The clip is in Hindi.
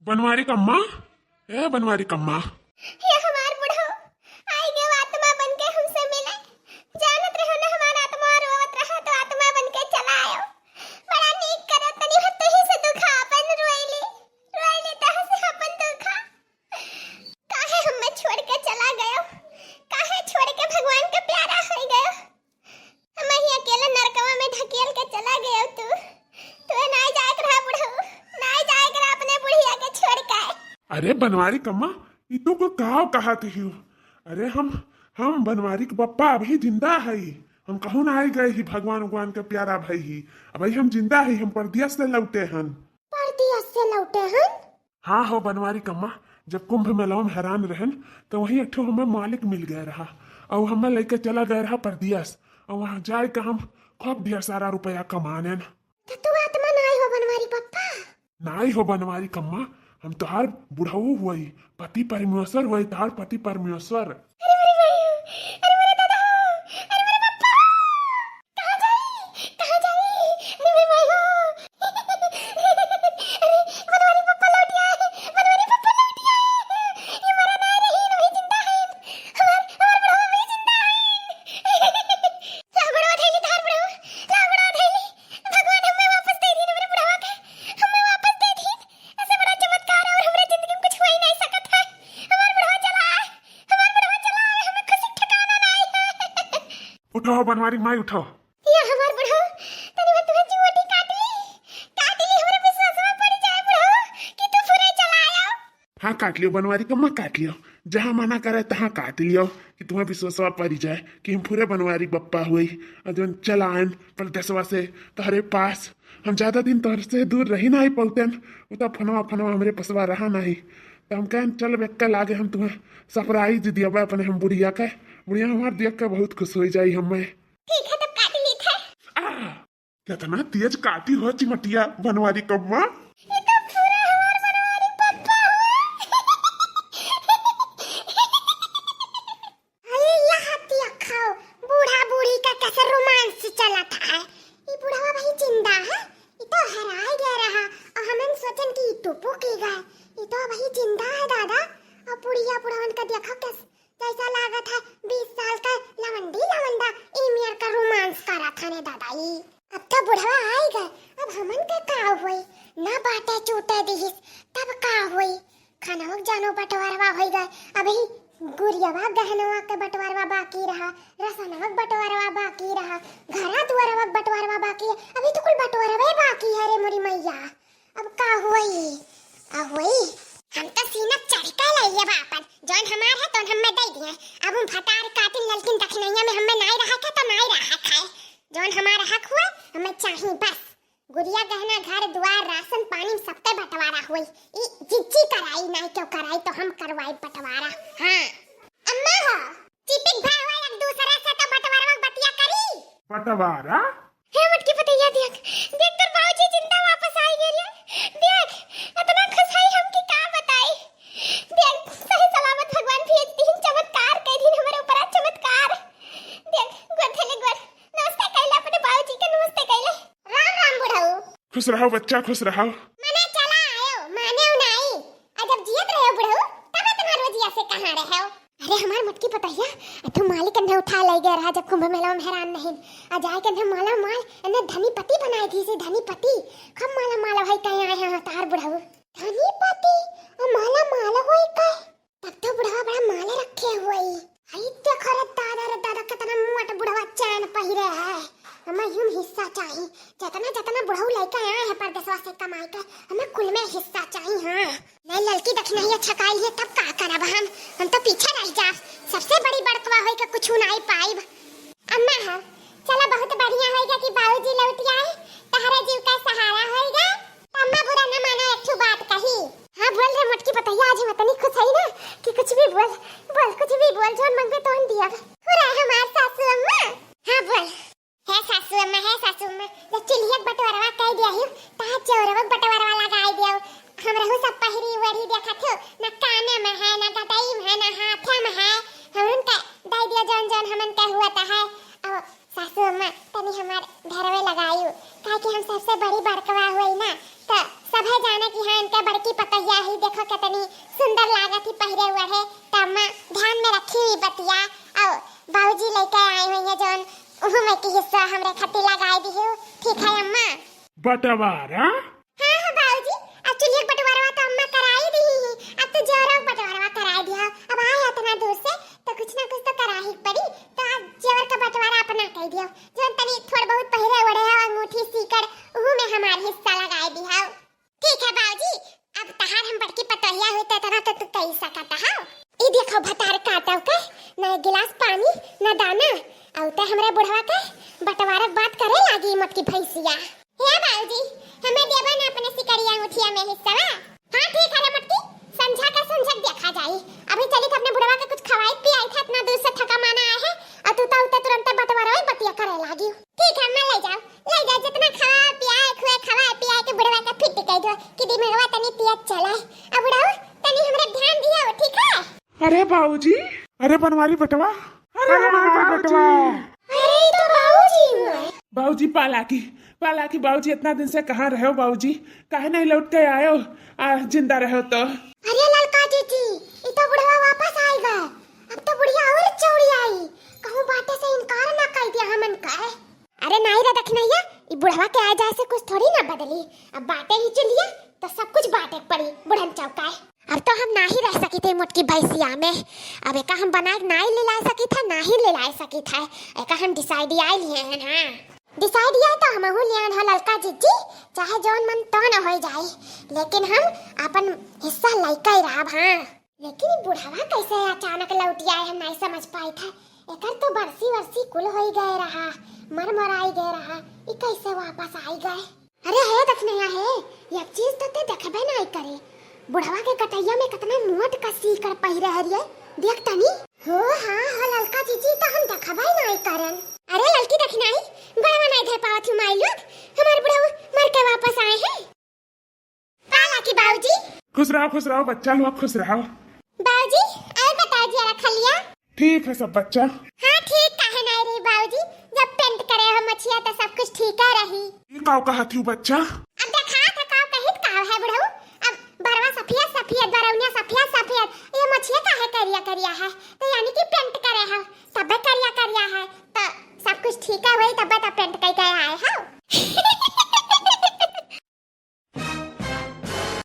बनवारी कम्मा, ए बनवारी कम्मा। ये हमार बुढ़ो आई गए आत्मा बन के हमसे मिले। जानत रहो ना हमारा आत्मा रोवत रहा तो आत्मा बन के चला आयो। बड़ा नीक करे तनी हत ही से दुखा अपन रोइली रोइली तह से अपन दुखा। काहे हमें छोड़ के चला गयो, काहे छोड़ के भगवान के प्यारा हो गयो। हम ही अकेले नरकवा में ढकेल के चला गयो। तू ना जाए रहा बुढ़ो, ना जाए रहा अपने बुढ़िया के छोड़ के। अरे बनवारी कम्मा, ई तू को कहा थी। अरे हम बनवारी के पप्पा अभी जिंदा है। हम कहूँ ना आई गए ही भगवान के प्यारा भाई ही। अभी हम जिंदा है, हम परदेश से लौटे हन। परदेश से लौटे हन? हाँ हो बनवारी कम्मा, जब कुंभ मेला में हैरान रहन तो वही एक हमें मालिक मिल गया रहा और हमें लेके चला गया रहा परदेश। और वहाँ जाए के हम खूब ढेर सारा रुपया कमाने। तो तू आत्मा नाई हो बनवारी पप्पा? नाई हो बनवारी कम्मा, हम तोहार बुढ़ऊ हुई, पति परमेश्वर हुई, तोहार पति परमेश्वर। अरे मेरी मायू, अरे मेरे दादा, अरे मेरे पप्पा, कहाँ जाई? अरे मेरी मायू, अरे बनवारी पप्पा लौट आए, बनवारी पप्पा लौट आए। ये मरा ना रही, वही जिंदा है। हमार बुढ़वा वही जिंदा है। ला बुढ़वा थैली धार बुढ़वा, ला बुढ़वा थैली। भगवान हमें वापस दे दी ना मेरे बुढ़वा के, हमें वापस दे दी। ऐसे बड़ा चमत्कार और हमारे जिंदगी में कुछ हो ही नहीं सकता है। हमार बुढ़वा चला आए, हमार बुढ़वा चला आए, हमें खुशी ठिकाना नहीं है। उठो बनवारी माई उठो। या हमार बुढ़वा तनी मैं तुम्हें जुवटी काट ली हमारे विश्वास में पड़ जाए बुढ़वा कि तू पूरे चला आया। हाँ काट लियो बनवारी कम्मा, काट लियो। जहाँ मना करे तहाँ काट लियो कि तुम्हें विश्वास पड़ जाए कि हम पूरे बनवारी पप्पा हुई और जो चला आयन परदेशवा से तोहरे पास। हम ज्यादा दिन तोहर से दूर रही नहीं पलते, वो तो फनवा हमारे पसवा रहा नहीं। तो हम कहें चल बेक्का लागे हम तुम्हें सरप्राइज दिया अपने हम बुढ़िया हमार देख के बहुत खुश हो जाई हमें। ठीक है तब काट ली था। कितना तेज काटी हो चिमटिया बनवारी कम्मा। ये तो पूरा हमार बनवारी पप्पा हुआ। अरे यहाँ तिया खाओ, बूढ़ा बूढ़ी का कैसा रोमांस चला था। ये बुढ़वा भाई जिंदा है, ये तो हराया गया रहा और हमें सोचन कि ये टुपू की गए। ये तो भाई जिंदा है दादा। और बुढ़िया बुढ़वन का देखो कैसा लागत है, 20 साल का लवंडा इमियर का रोमांस करा था ने दादा। ये अब तो बुढ़वा आई गए, अब हमन के का होई ना बाटे चूटे दिहिस तब का होई। खाना जानो बंटवारवा होई गए, अभी गुड़ियावा गहनवा के बंटवारवा बाकी रहा, रसनवा बंटवारवा बाकी रहा, घरा दुआरवा बंटवारवा बाकी है। अभी तो कुल बंटवारवा बाकी है रे मोरी मैया। अब का होई हम तो सीना चढ़का लइए बापन जौन हमार है तो हमें दे दिए। अब हम फटार काटिन ललकिन दखनैया में हमें नहीं रहा था तो नहीं रहा खाए। जौन हमारा हक हुआ हमें चाहिए बस। गुड़िया गहना घर द्वार राशन पानी सबके बंटवारा हुई। ई जिज्जी कराई नहीं क्यों कराई तो हम करवाई बंटवारा। हां अम्मा हो चिपिक भाई हुआ एक दूसरा से तो बंटवारा बतिया करी। बंटवारा हे मटकी पतैया देख तेरे बाबूजी जिंदा वापस आई गए रे। देख इतना खुश है हम की का बताई। देख सही सलामत भगवान भेज दी चमत्कार कई दिन हमारे ऊपर चमत्कार। देख गोथले गोर नमस्ते कहला अपने बाबूजी के नमस्ते कहले। राम राम बुढ़ऊ। खुश रहो बच्चा, खुश रहो। मने चला आयो माने नहीं आ जब जियत रहे बुढ़ऊ तब इतना रोजिया से कहां रहे हो। अरे हमार मटकी पतैया तू मालिक ने उठा ले गया रहा जब कुंभ मेला में हैरान नहीं आ जाए के माला माल ने धनी पति बनाई थी से धनी पति खम माला भाई कहीं आए हैं तार बुढ़ऊ धनी पति और माला होई का। तब तो बुढ़वा बड़ा माला रखे हुए आई देखो रे दादा कितना मोटा बुढ़वा चैन पहिरे है। हमें यूं हिस्सा चाहिए जितना बुढ़ऊ लेके आए हैं परदेशवा से कमाई के हमें कुल में हिस्सा चाहिए। हां नहीं ललकी दखनैया छकाई है तब का करब हम तो पीछे रह जा। सबसे बड़ी बड़कवा होई के कुछ नहीं पाइब। अम्मा हां चला बहुत बढ़िया होएगा कि बाबूजी लौट आए तहरा जीव का सहारा होएगा। अम्मा बुरा न मानो एक बात कही। हां बोल रे मटकी पतैया आज मत नहीं खुश है ना कि कुछ भी बोल कुछ भी बोल जो मंगे तो दिया पूरा हमार सासू अम्मा। हां बोल है सासू अम्मा जब चिलियत बटवारवा कह दिया ही ता चौरवा बटवारवा लगाई दियो। हम रहू सब पहिरी वड़ी देखा थो न काने में है न गदई में है न हाथे में है। हमन का दे दिया जौन हमन का हुआ ता है। अब सासू अम्मा तनी हमार घरवे लगायू काहे कि हम सबसे बड़ी बड़कवा हुई ना तो सभे जाने कि हाँ इनके बड़की पतैया ही देखो कितनी सुंदर लागत ही पहिरे हुए है। तो अम्मा ध्यान में रखी हुई बतिया और बाबूजी लेके आए हुए हैं जोन उहु में की हिस्सा हमरे खती लगाई दी हो। ठीक है अम्मा? बंटवारा हाँ हाँ बाबूजी अब चलिए बंटवारा तो अम्मा कराई दी ही। अब तो जोरो बंटवारा कराई दिया। अब आए इतना दूर से तो कुछ ना कुछ तो करा ही पड़ी। तो अब जेवर का बंटवारा अपना कह दियो जो तनी थोड़ा बहुत पहिरे उड़े है अंगूठी सीकर उहु में हमार हिस्सा लगाई दी हो। ठीक है बाबूजी अब तहार हम बड़की पतोहिया हुई तो तना तो तू कही सकता हो। ई देखो भतार काटव के ना गिलास पानी ना दाना और ते हमरे बुढ़वा के बंटवारा बात करे लागी मटकी भैंसिया। हे बाबूजी हमें देबा ना अपने सिकरिया अंगूठिया में हिस्सा। हां ठीक है रे मटकी समझा का समझक देखा जाई। अभी चली अपने बुढ़वा के कुछ खवाई पियाई था इतना दूर से थका माना आया है और तू तो उते तुरंत बंटवारा ही बतिया करे लागी। ठीक है मैं ले जाओ जितना खवा पियाए खुए खवा पियाए के बुढ़वा का फिट कह दो कि दिमागवा तनी पियत चले। अब बुढ़वा तनी हमरे ध्यान दियो ठीक है? अरे बाबूजी अरे बनवारी बटवा अरे बटवा अरे तो बाबूजी हुए। बाबूजी पालाकी बाबूजी इतना दिन से कहाँ रहे हो बाबूजी? काहे नहीं लौट के आए हो? जिंदा रहे हो तो? अरे ललका जीजी ये तो बुढ़वा वापस आई गए। अब तो बुढ़िया और चौड़ी आई कहूं बातें से इनकार ना कर दिया हमन का। अरे नहीं रे देखनैया ये बुढ़वा के आ जाए से कुछ थोड़ी ना बदली। अब बातें ही चलिए तो सब कुछ बातें पड़ी बुढ़न चौकाए। अब तो हम ना ही रह सकी थे मोटकी भैंसिया में। अब एका हम बनाए ना ही ले ला सकी था ना ही ले ला सकी था। एका हम डिसाइड आई लिए हैं ना डिसाइड किया तो हम हो लिया हो ललका जीजी चाहे जौन मन तो न हो जाए लेकिन हम अपन हिस्सा लेके ही रहब। हां लेकिन बुढ़ावा कैसे अचानक लौट आए हम नहीं समझ पाई था। एकर तो बरसी कुल हो ही गए रहा मरमराई गए रहा ये कैसे वापस आई गए। अरे है देखने है एक चीज तो ते देखबे नहीं करे बुढ़वा के कटैया में कितना मोट कसी कर पहिरे हरिए देख तनी हो। हां हो ललका जीजी तो हम देखबे नहीं करन। अरे ललकी देखनाई बड़वा नहीं धर पावत माई लोग हमार बुढ़वा मर के वापस आए हैं। पाला की बाबूजी खुश रहो बच्चा लोग खुश रहो। बाबूजी और बता जरा खलिया ठीक है सब बच्चा। हाँ ठीक काहे नहीं रही बाबूजी जब पेंट करे हो मछिया तो सब कुछ ठीक है रही। ये काव कहा थी बच्चा? अब देखा था काव कहित काव है बुढ़ऊ। अब बरवा सफेद बरौनिया सफेद ये मछिया काहे करिया है तो यानी कि पेंट करे हो तबे करिया है तो सब कुछ ठीक है वही तबे तो पेंट कई आए हो।